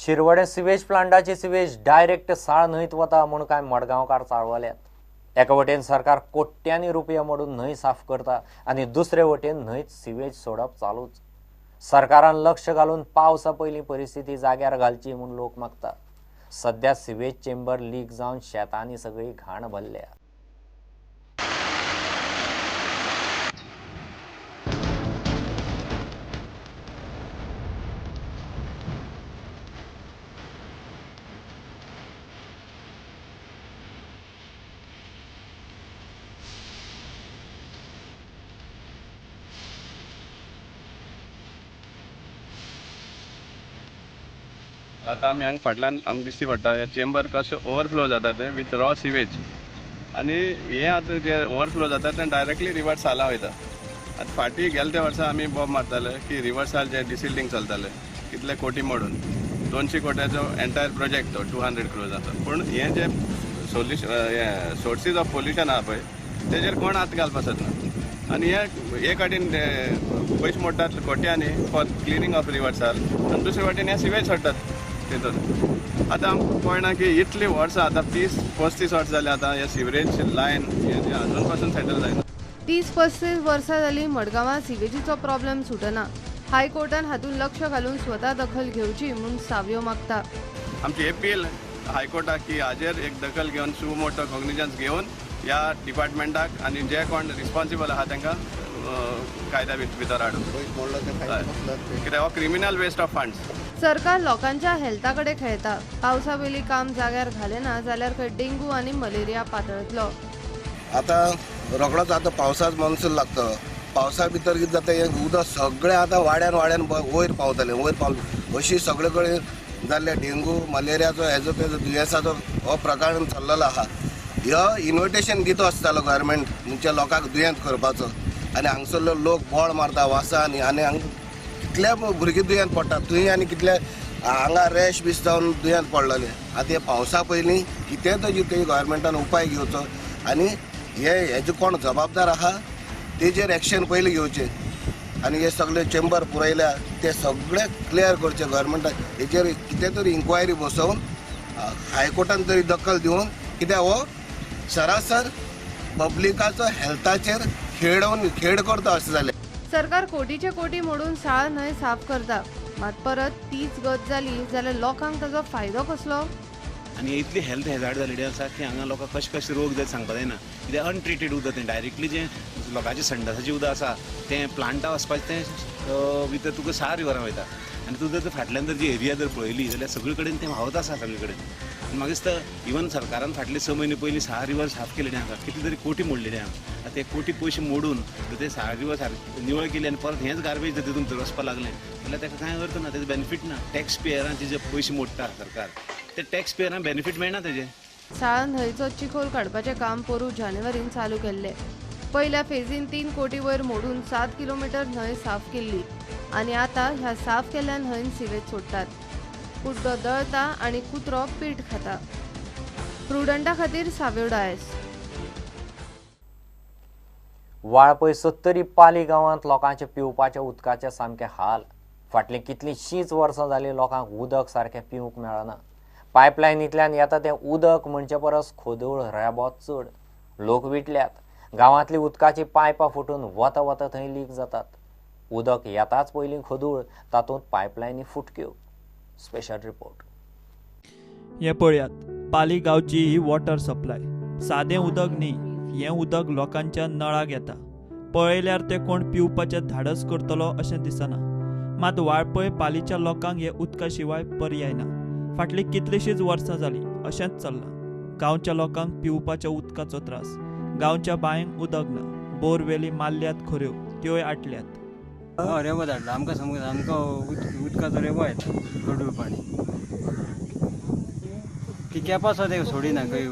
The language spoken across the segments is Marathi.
शिरवडे सिवेज प्लांटाचे सिवेज डायरेक्ट साळ न्हंयत वता म्हूण कांय मडगांवकार चाळवल्यात। एका वटेन सरकार कोट्यांनी रुपया मोडून न्हंय साफ करता आनी दुसरे वटेन न्हंयत सिवेज सोडप चालूच। सरकारान लक्ष घालून पावसा पयलीं परिस्थिती जाग्यार घालची म्हूण लोक मागता। सध्या सिवेज चेंबर लीक जावन शेतांनी सगळी घाण भरल्या। आता आमी हांगा फाटल्यान आमकां दिश्टी पडटा हे चेंबर कशें ओवरफ्लो जाता ते विथ रॉ सिवेज आनी हे आतां जे ओवरफ्लो जाता ते डायरेक्टली रिवर साला वयता। आतां फाटीं गेल्या त्या वर्सा आमी बोब मारताले की रिवर साल जे डिसिल्टिंग चलताले कितले कोटी मोडून 200 कोट्याचो एंटायर प्रोजेक्ट तो 200 crores पूण हे जे सोर्सीस ऑफ पोल्युशन आहा पळय तेजेर कोण हात घालपाक सोदना आनी हे वाटेन पयशे मोडटात कोट्यांनी फॉर क्लिनिंग ऑफ रिवर साल आनी दुसरे वाटेन हे सिवेज सोडटात तितून। आतां आमकां कळना की इतली वर्सां आतां 30-35 वर्सां जालीं आतां हे सिवरेज लायन हे अजून पासून सेटल जायना। 30-35 वर्सां जालीं मडगांवां सिवेजीचो प्रॉब्लेम सुटना। हायकोर्टान हातून लक्ष घालून स्वता दखल घेवची म्हूण सावयो मागता। आमची अपील हायकोर्टाक की हाजेर एक दखल घेवन सुमोटो कॉग्निजन्स घेवन ह्या डिपार्टमेंटाक आनी जे कोण रिस्पॉन्सिबल आहा तांकां कायद्या भितर हाडून कित्याक हो क्रिमिनल वेस्ट ऑफ फंड्स। सरकार लोकांच्या हेल्था कडेन खेळटा। पावसा वेली काम जाग्यार घालेना जाल्यार खंय डेंगू आनी मलेरिया पातळतलो। आतां रोखडोच आतां पावसाच मॉन्सून लागतलो। पावसा भितर कितें जाता हें उदक सगळें आतां वाड्यान वयर पावतलें अशी सगळे कडेन जाल्ले डेंगू मलेरियाचो हेजो तेजो दुयेंसाचो हो प्रकार चल्लेलो आहा। ह्यो इन्विटेशन दितो आसतालो गव्हर्मेंट म्हणजे लोकांक दुयेंत करपाचो आनी हांगसरलो लोक बोळ मारता वासांनी आनी हांगा कितले भुरगे दुयेंत पडटा थंय आनी कितले हांगा रॅश बीस जावन दुयेंत पडलेले। आतां हे पावसा पयलीं कितें तरी ते गव्हर्मेंटान उपाय घेवचो आनी हेजे कोण जबाबदार आहा तेजेर एक्शन पयलीं घेवचें आनी हे सगळे चेंबर पुरयल्या ते सगळे क्लियर करचे गव्हर्मेंटान हेजेर कितें तरी इन्क्वायरी बसोवन हायकोर्टान तरी दखल दिवन कित्याक हो सरासर पब्लिकाचो हेल्थाचेर खेळ करता अशें जालें। सरकार कोटीचे कोटी मोडून साळ न्हंय साफ करता मात परत तीच गत जाली जाल्यार लोकांक ताजो फायदो कसलो? आनी इतली हेल्थ हेजार्ड जालेली आसा की हांगा लोकांक कशे रोग जाय सांगपा जायना। कित्याक अनट्रिटेड उदक तें डायरेक्टली जें लोकांचें संडासाचें उदक आसा तें प्लांटा वचपाचें तें भितर तुका 6 रिवरां वयता आनी तूं जर फाटल्यान जर जी एरिया जर पळयली जाल्यार सगळे कडेन तें व्हांवत आसा सगळे कडेन। आनी म्हाका दिसता इवन सरकारान फाटले 6 म्हयने पयलीं 6 रिवर साफ केलेले आसा कितले तरी कोटी मोडलेले आहा। आतां ते कोटी पयशे मोडून जर ते 6 रिवर निवळ केले आनी परत हेंच गार्बेज जर तितून वचपाक लागलें जाल्यार ताका कांय अर्थ ना, तेजो बेनिफीट ना। टॅक्स पेयरांचे जे पयशे मोडटा सरकार ते टॅक्स पेयरांक बेनिफीट मेळना तेजे। साळ न्हंयचो चिखोल काडपाचें काम पोरू जानेवारीन चालू केल्लें। पयल्या फेजीन 3 कोटी वयर मोडून 7 किलोमीटर न्हंय साफ केल्ली आनी आतां ह्या साफ केल्ल्या न्हंयन सिवेज सोडटात। कुड्डो दळता आनी कुत्रो पीठ खाता। प्रुडंटा खातीर सावयो डायस। वाळपय 70 पाली गांवांत लोकांचे पिवपाच्या उदकाचे सामके हाल। फाटलीं कितलींशींच वर्सां जालीं लोकांक उदक सारकें पिवंक मेळना। पायपलायनींतल्यान येता तें उदक म्हणचे परस खोदूळ रेबोत चड। लोक विटल्यात। गांवांतली उदकाची पायपां फुटून वता वता थंय लीक जातात। उदक येताच पयलीं खोदूळ तातूंत पायपलायनी फुटक्यो। Special report. हे पळयात पाली गांवची ही वॉटर सप्लाय। सादें उदक न्ही, हें उदक लोकांच्या नळाक येता। पळयल्यार ते कोण पिवपाचें धाडस करतलो अशें दिसना। मात वाळपय पालीच्या लोकांक हे उदका शिवाय पर्याय ना। फाटलीं कितलींशींच वर्सां जालीं अशेंच चल्लां। गांवच्या लोकांक पिवपाच्या उदकाचो त्रास। गांवच्या बांयंक उदक ना। बोरवेली मारल्यात खऱ्यो त्योय आटल्यात। रेबो धाडला आमकां आमकां उदकाचो रेबो येता गडूळ पाणी ती कॅपासो ते सोडिना खंय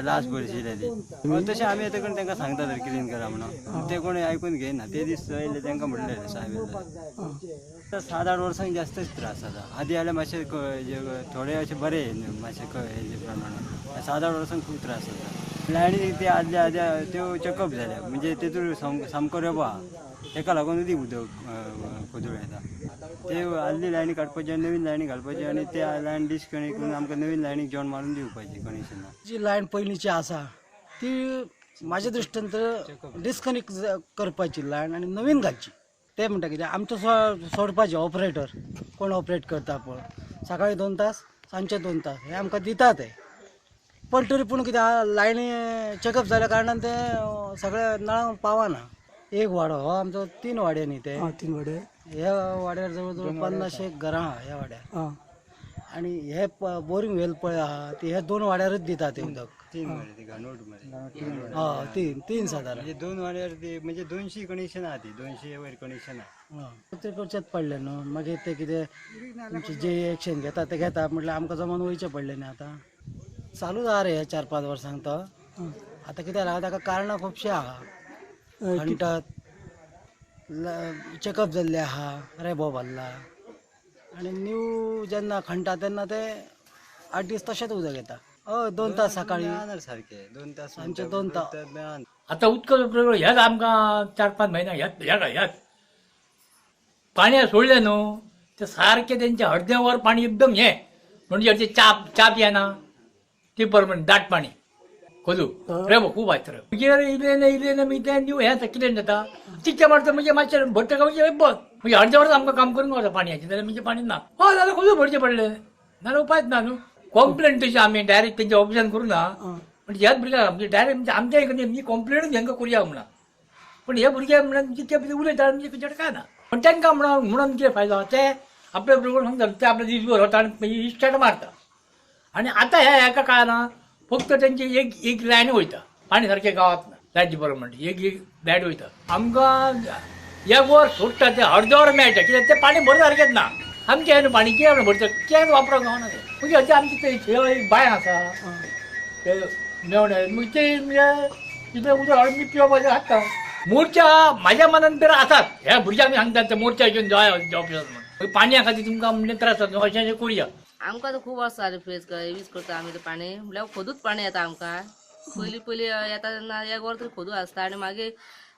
लास्ट भरशिल्ले ती तशें आमी येता करून तांकां सांगता तर क्लीन करा म्हणून ते कोणी आयकून घेयना। ते दीस येयले तांकां म्हणलें साहेब 7-8 वर्सांक जास्तच त्रास जाता। आदी जाल्यार मातशे थोडे अशे बरे मातशे हेजे प्रमाणान 7-8 वर्सांक खूब त्रास जाता। लायनी ते आदल्या आद्या त्यो चेकअप जाल्या म्हणजे तेतून सामको रेबो आहा तेका लागून उदीक उदक खोदूळ येता ते आदली लायनी काडपाची आनी नवीन लायनी घालपाची आनी ते लायन डिस्कनेक्ट करून आमकां नवीन लायनीक जॉयन मारून दिवपाची कनेक्शनां. जी लायन पयलींची आसा ती म्हाज्या दृश्टीन तर डिस्कनेक्ट करपाची लायन आनी नवीन घालची. ते म्हणटा कितें आमचो सोडपाचे ऑपरेटर कोण ऑपरेट करता पळय सकाळी 2 तास सांजचे 2 तास हे आमकां दितात ते पण तरी पूण कितें लायनी चेकअप जाल्या कारणान ते सगळे नळांक पावना. एक वाडो हो आमचो 3 वाडे न्ही ते 3 वाडे ह्या वाड्यार जवळ जवळ 50 घरां आहा ह्या वाड्यार आनी हे बोरींग वेल पळय आहा ते हे 2 वाड्यारच दितात ते उदक. 3 वाडे ती गानोट मध्ये हय तीन सादारण म्हणजे 2 वाड्यार ते म्हणजे 200 कनेक्शन आहा ती 200 वयर कनेक्शन आहा. ते करचेच पडले न्हू मागीर ते कितें तुमचे जे एक्शन घेता ते घेता म्हटल्यार आमकां जमोन वयचें पडलें न्ही आतां. चालू आहा रे हे 4-5 वर्सांक तो आतां कितें जालां ताका कारणां खुबशीं आहा. खंटात चेकअप जाल्ले आहा रेबो भरला आनी न्यू जेन्ना खंटा तेन्ना ते 8 दीस तशेंच उदक येता. 2 तास सकाळी सारखे 2 तास सांजचे 2 तास. आता उदकाचो प्रयोग ह्याच आमकां 4-5 म्हयन्या ह्याच पाणी सोडले न्हू ते सारखे त्यांचे हळद्यावर पाणी एकदम हे म्हणजे ते चाप येना ती परमनंट दाट पाणी खोदू रेबो खूप आयतर इलेन मी ते न्यू हे कितें जाता तितके मारता म्हणजे मातशें भरता का म्हणजे बस म्हणजे अर्देवरच आमकां काम करूंक वता पाणयाचें जाल्यार म्हणजे पाणी ना हय जाल्यार खोदू भरचें पडलें नाल्यार उपायच ना न्हू. कंप्लेंट तशी आमी डायरेक्ट तेंचे ऑप्शन करूं ना पण ह्याच भुरग्यांक म्हणजे डायरेक्ट म्हणजे आमच्या म्हणजे कंप्लेंटूच हेंकां करुया म्हणा पण हे भुरगे म्हणून जितके उलयता म्हणजे तेंचे काय ना पण तांकां म्हणून कितें फायदो ते आपल्या बरोबर सांगता ते आपले दिसभर वता आनी स्टेट मारता आनी आतां हेका कळना फक्त तेंची एक लायन वयता पाणी सारकें गावात ना लायट डिपार्टमेंट एक लायट वयता आमकां एक वर सोडटा ते अर्देवर मेळटा कित्याक तें पाणी भरता सारकेंच ना आमचें हे पाणी कित्याक भरता कित्याक वापरप गावना तें म्हणजे अशें आमची ते एक बाय आसा ते मेवणे म्हणजे ते तिथे उदक हाडून मी पिवपाचें हाडटा. मोर्चा म्हाज्या मनान तर आसात ह्या भुरग्यांक सांगतात ते मोर्चा घेवन जाय ऑफिसांत म्हणून पाणया खातीर तुमकां म्हणजे त्रास जाता अशें करुया. आमकां तर खूब वर्सां जाली फेस यूज करता आमी तें पाणी म्हळ्यार खोदूच पाणी येता आमकां. पयलीं येता तेन्ना एक वर तरी खोदू आसता आनी मागीर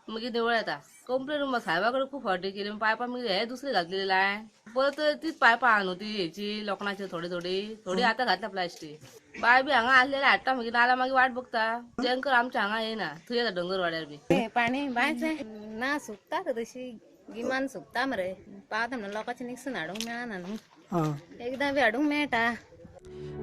निवळ येता. कंप्लेन साहेबा कडेन खूब फावटी केली पायपां मागीर हे दुसरी घातलेली लायन परत तीच पायपां आहा न्हू ती हेची लोखणाची थोडी आतां घातल्या प्लास्टीक बाय बी हांगा आसलेले हाडटा मागीर नाल्यार मागीर वाट बघता टँकर आमच्या हांगा येना थंय येता दोंगर वाड्यार बी पाणी बायचें ना सुकता तशी गिमान सुकता मरे पावता म्हणून लोकांचें निकसून हाडूंक मेळना न्हू एकदां बी हाडूंक मेळटा.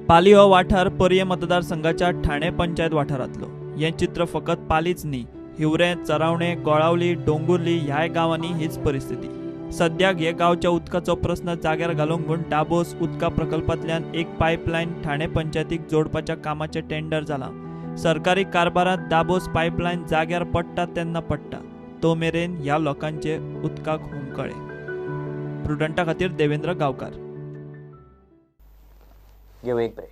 पाली हो वाठार पर्ये मतदारसंघाच्या ठाणे पंचायत वाठारांतलो. हें चित्र फकत पालीच न्ही हिवरे चरावणे गोळावली डोंगुर्ली ह्याय गांवांनी हीच परिस्थिती. सद्याक हे गांवच्या उदकाचो प्रस्न जाग्यार घालूंक म्हूण दाबोस उदका प्रकल्पांतल्यान एक पायपलायन ठाणे पंचायतीक जोडपाच्या कामाचें टेंडर जालां. सरकारी कारभारांत दाबोस पायपलायन जाग्यार पडटा तेन्ना पडटा तो मेरेन ह्या लोकांचे उदकाक हुमकळे. प्रुडंटा खातीर देवेंद्र गांवकार. घेऊ एक ब्रेक.